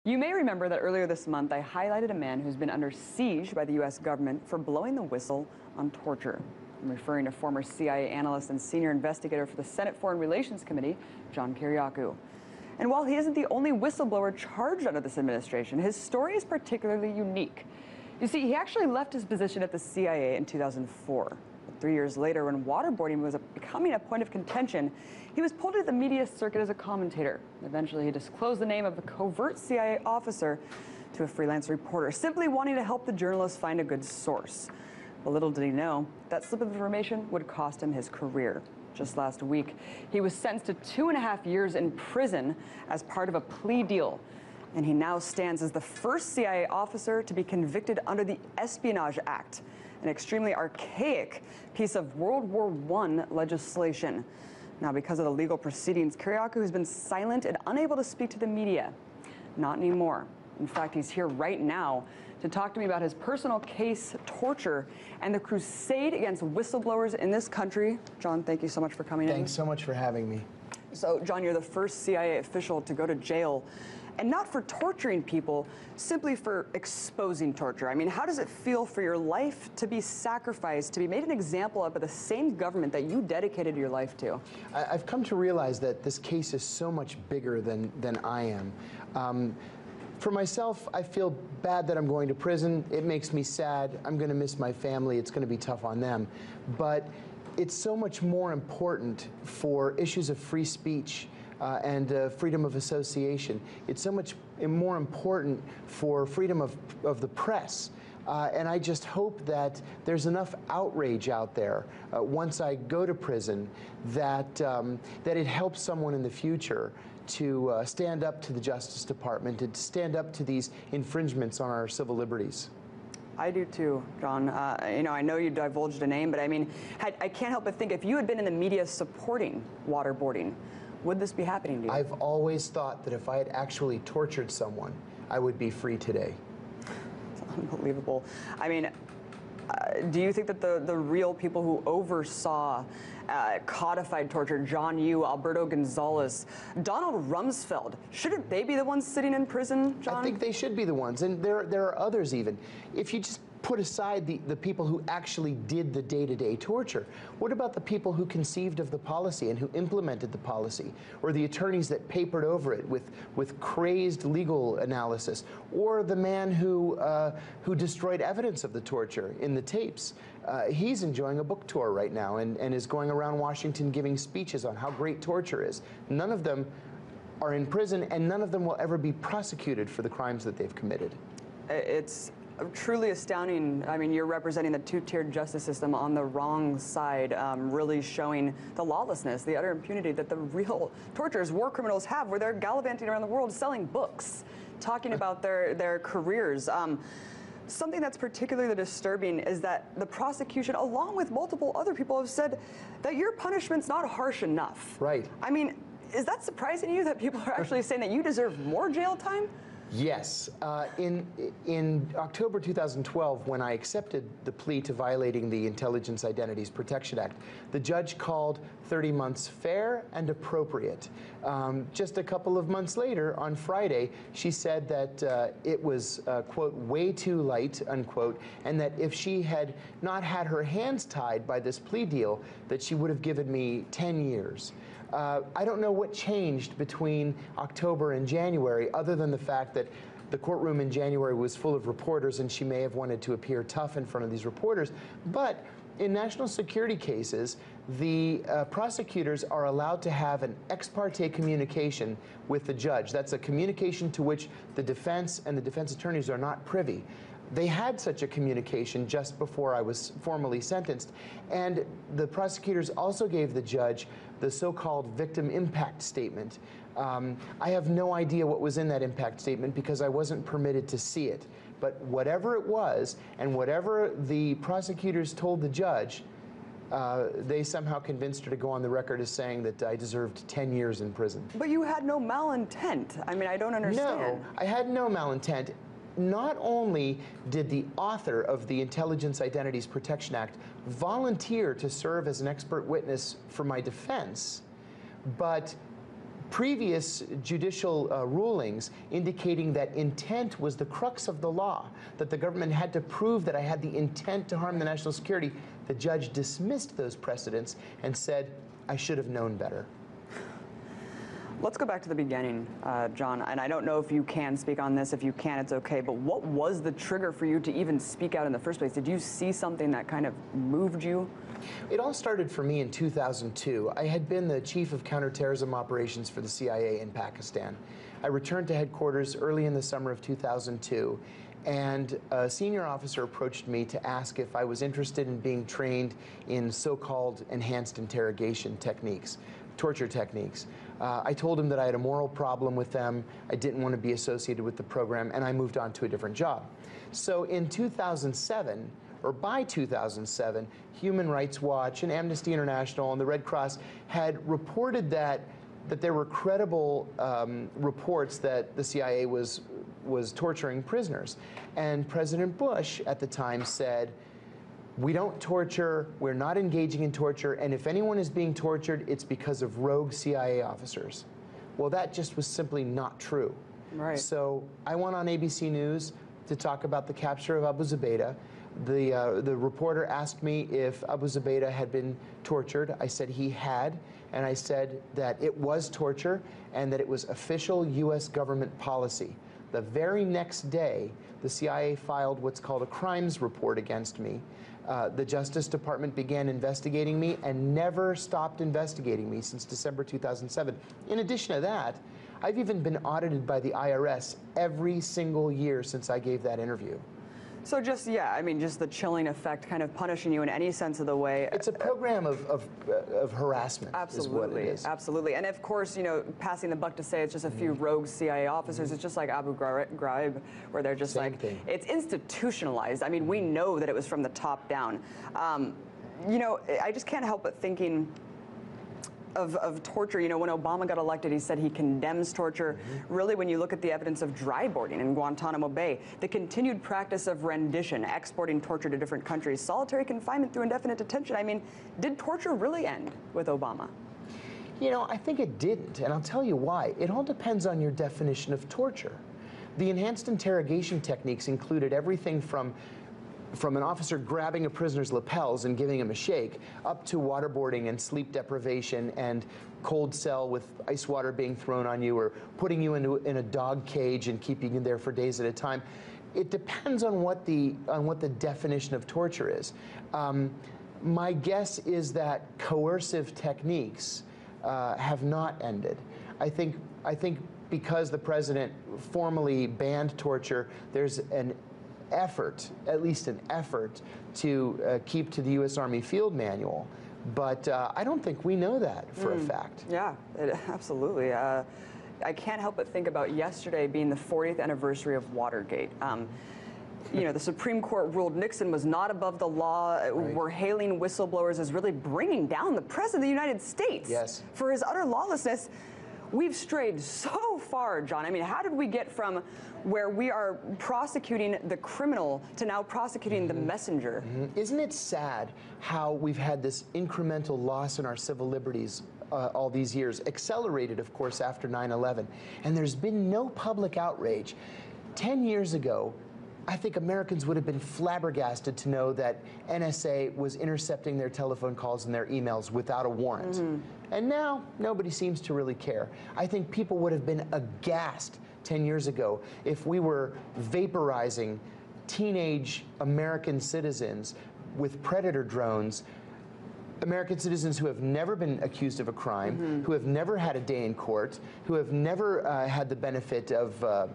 You may remember that earlier this month I highlighted a man who's been under siege by the U.S. government for blowing the whistle on torture. I'm referring to former CIA analyst and senior investigator for the Senate Foreign Relations Committee, John Kiriakou. And while he isn't the only whistleblower charged under this administration, his story is particularly unique. You see, he actually left his position at the CIA in 2004. But 3 years later, when waterboarding was becoming a point of contention, he was pulled into the media circuit as a commentator. Eventually, he disclosed the name of a covert CIA officer to a freelance reporter, simply wanting to help the journalist find a good source. But little did he know, that slip of information would cost him his career. Just last week, he was sentenced to 2.5 years in prison as part of a plea deal. And he now stands as the first CIA officer to be convicted under the Espionage Act, an extremely archaic piece of World War I legislation. Now, because of the legal proceedings, Kiriakou has been silent and unable to speak to the media. Not anymore. In fact, he's here right now to talk to me about his personal case, torture, and the crusade against whistleblowers in this country. John, thank you so much for coming in. Thanks so much for having me. So, John, you're the first CIA official to go to jail, and not for torturing people, simply for exposing torture. I mean, how does it feel for your life to be sacrificed, to be made an example of by the same government that you dedicated your life to? I've come to realize that this case is so much bigger than I am. For myself, I feel bad that I'm going to prison. It makes me sad. I'm going to miss my family. It's going to be tough on them. But it's so much more important for issues of free speech and freedom of association. It's so much more important for freedom of the press. And I just hope that there's enough outrage out there once I go to prison that it helps someone in the future to stand up to the Justice Department and to stand up to these infringements on our civil liberties. I do too, John. I know you divulged a name, but I mean, I can't help but think if you had been in the media supporting waterboarding, would this be happening to you? I've always thought that if I had actually tortured someone, I would be free today. It's unbelievable. I mean, do you think that the real people who oversaw codified torture, John Yoo, Alberto Gonzalez, Donald Rumsfeld, shouldn't they be the ones sitting in prison, John? I think they should be the ones, and there are others even. If you just put aside the people who actually did the day-to-day torture, what about the people who conceived of the policy and who implemented the policy, or the attorneys that papered over it with crazed legal analysis, or the man who destroyed evidence of the torture in the tapes? He's enjoying a book tour right now and is going around Washington giving speeches on how great torture is. None of them are in prison, and none of them will ever be prosecuted for the crimes that they've committed. It's truly astounding. I mean, you're representing the two-tiered justice system on the wrong side, really showing the lawlessness, the utter impunity that the real torturers, war criminals have, where they're gallivanting around the world selling books, talking about their careers. Something that's particularly disturbing is that the prosecution, along with multiple other people, have said that your punishment's not harsh enough. Right. I mean, is that surprising to you that people are actually saying that you deserve more jail time? Yes. In October 2012, when I accepted the plea to violating the Intelligence Identities Protection Act, the judge called 30 months fair and appropriate. Just a couple of months later, on Friday, she said that it was, quote, way too light, unquote, and that if she had not had her hands tied by this plea deal, that she would have given me 10 years. I don't know what changed between October and January, other than the fact that the courtroom in January was full of reporters and she may have wanted to appear tough in front of these reporters. But in national security cases, the prosecutors are allowed to have an ex parte communication with the judge. That's a communication to which the defense and the defense attorneys are not privy. They had such a communication just before I was formally sentenced, and the prosecutors also gave the judge the so-called victim impact statement. I have no idea what was in that impact statement because I wasn't permitted to see it. But whatever it was, and whatever the prosecutors told the judge, they somehow convinced her to go on the record as saying that I deserved 10 years in prison. But you had no malintent. I mean, I don't understand. No, I had no malintent. Not only did the author of the Intelligence Identities Protection Act volunteer to serve as an expert witness for my defense, but previous judicial rulings indicating that intent was the crux of the law, that the government had to prove that I had the intent to harm the national security. The judge dismissed those precedents and said, I should have known better. Let's go back to the beginning, John, and I don't know if you can speak on this. If you can, it's okay, but what was the trigger for you to even speak out in the first place? Did you see something that kind of moved you? It all started for me in 2002. I had been the chief of counterterrorism operations for the CIA in Pakistan. I returned to headquarters early in the summer of 2002, and a senior officer approached me to ask if I was interested in being trained in so-called enhanced interrogation techniques, torture techniques. I told him that I had a moral problem with them, I didn't want to be associated with the program, and I moved on to a different job. So in 2007, or by 2007, Human Rights Watch and Amnesty International and the Red Cross had reported that there were credible reports that the CIA was torturing prisoners. And President Bush at the time said, we don't torture, we're not engaging in torture, and if anyone is being tortured, it's because of rogue CIA officers. Well, that just was simply not true. Right. So I went on ABC News to talk about the capture of Abu Zubaydah. The reporter asked me if Abu Zubaydah had been tortured. I said he had, and I said that it was torture and that it was official U.S. government policy. The very next day, the CIA filed what's called a crimes report against me. The Justice Department began investigating me and never stopped investigating me since December 2007. In addition to that, I've even been audited by the IRS every single year since I gave that interview. So just, yeah, I mean, just the chilling effect kind of punishing you in any sense of the way. It's a program of harassment. Absolutely, is what it is. Absolutely. And of course, you know, passing the buck to say it's just a few rogue CIA officers, it's just like Abu Ghraib, where they're just Same thing. It's institutionalized. I mean, we know that it was from the top down. You know, I just can't help but thinking of torture. You know, when Obama got elected, he said he condemns torture. Really, when you look at the evidence of dry boarding in Guantanamo Bay, the continued practice of rendition, exporting torture to different countries, solitary confinement through indefinite detention. I mean, did torture really end with Obama? You know, I think it didn't, and I'll tell you why. It all depends on your definition of torture. The enhanced interrogation techniques included everything from an officer grabbing a prisoner's lapels and giving him a shake, up to waterboarding and sleep deprivation and cold cell with ice water being thrown on you, or putting you in a dog cage and keeping you there for days at a time. It depends on what the definition of torture is. My guess is that coercive techniques have not ended. I think because the president formally banned torture, there's an effort, at least an effort, to keep to the U.S. Army Field Manual. But I don't think we know that for a fact. Yeah, absolutely. I can't help but think about yesterday being the 40th anniversary of Watergate. You know, the Supreme Court ruled Nixon was not above the law. Right. We're hailing whistleblowers as really bringing down the President of the United States for his utter lawlessness. We've strayed so far, John. I mean, how did we get from where we are prosecuting the criminal to now prosecuting the messenger? Isn't it sad how we've had this incremental loss in our civil liberties all these years, accelerated, of course, after 9/11, and there's been no public outrage? 10 years ago, I think Americans would have been flabbergasted to know that NSA was intercepting their telephone calls and their emails without a warrant. And now, nobody seems to really care. I think people would have been aghast 10 years ago if we were vaporizing teenage American citizens with Predator drones, American citizens who have never been accused of a crime, who have never had a day in court, who have never had the benefit of the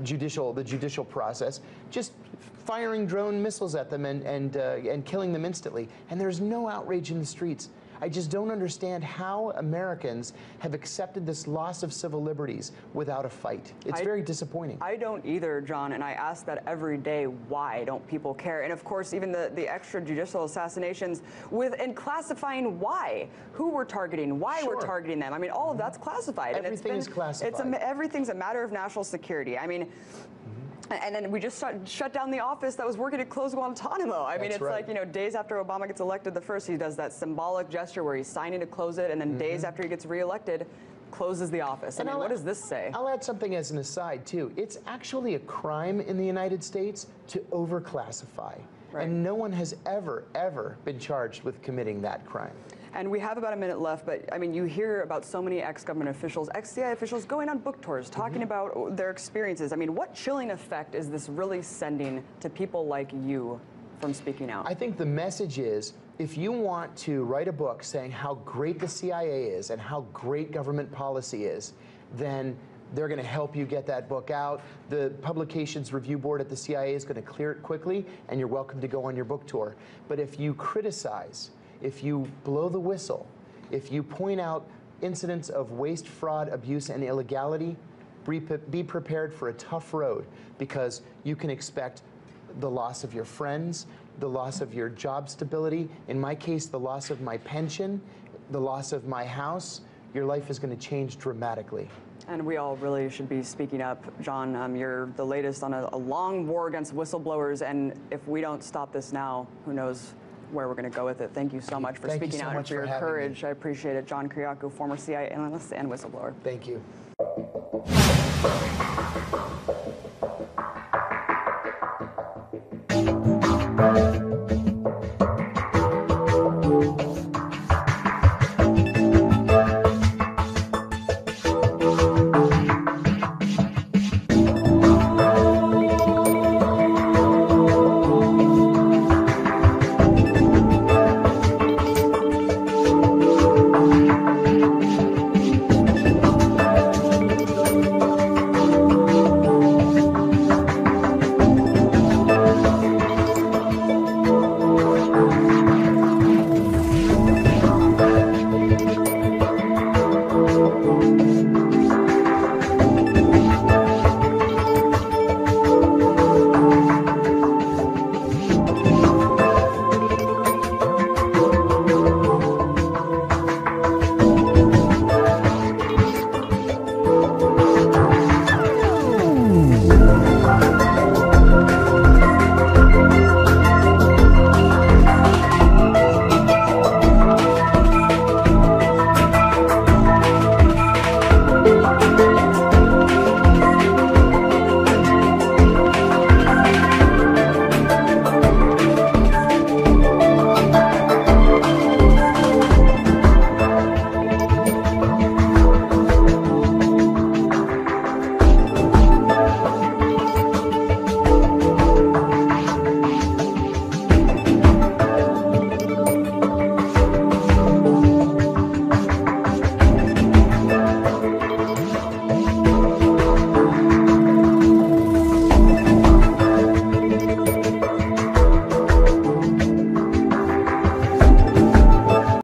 judicial process, just firing drone missiles at them and killing them instantly. And there's no outrage in the streets. I just don't understand how Americans have accepted this loss of civil liberties without a fight. It's very disappointing. I don't either, John, and I ask that every day. Why don't people care? And of course, even the extrajudicial assassinations and classifying why, who we're targeting, why we're targeting them. I mean, all of that's classified. Everything is classified. Everything's a matter of national security. I mean, And then we just shut down the office that was working to close Guantanamo. I mean, it's right. like, you know, days after Obama gets elected, he does that symbolic gesture where he's signing to close it, and then days after he gets reelected, closes the office. I mean, what does this say? I'll add something as an aside, too. It's actually a crime in the United States to overclassify. Right. And no one has ever been charged with committing that crime. And we have about a minute left, but I mean, you hear about so many ex-government officials, ex-CIA officials going on book tours, talking about their experiences. I mean, what chilling effect is this really sending to people like you from speaking out? I think the message is, if you want to write a book saying how great the CIA is and how great government policy is, then they're going to help you get that book out. The Publications Review Board at the CIA is going to clear it quickly, and you're welcome to go on your book tour. But if you criticize, if you blow the whistle, if you point out incidents of waste, fraud, abuse, and illegality, be prepared for a tough road, because you can expect the loss of your friends, the loss of your job stability, in my case, the loss of my pension, the loss of my house. Your life is going to change dramatically. And we all really should be speaking up. John, you're the latest on a long war against whistleblowers, and if we don't stop this now, who knows where we're going to go with it. Thank you so much for speaking out and for your courage. I appreciate it. John Kiriakou, former CIA analyst and whistleblower. Thank you.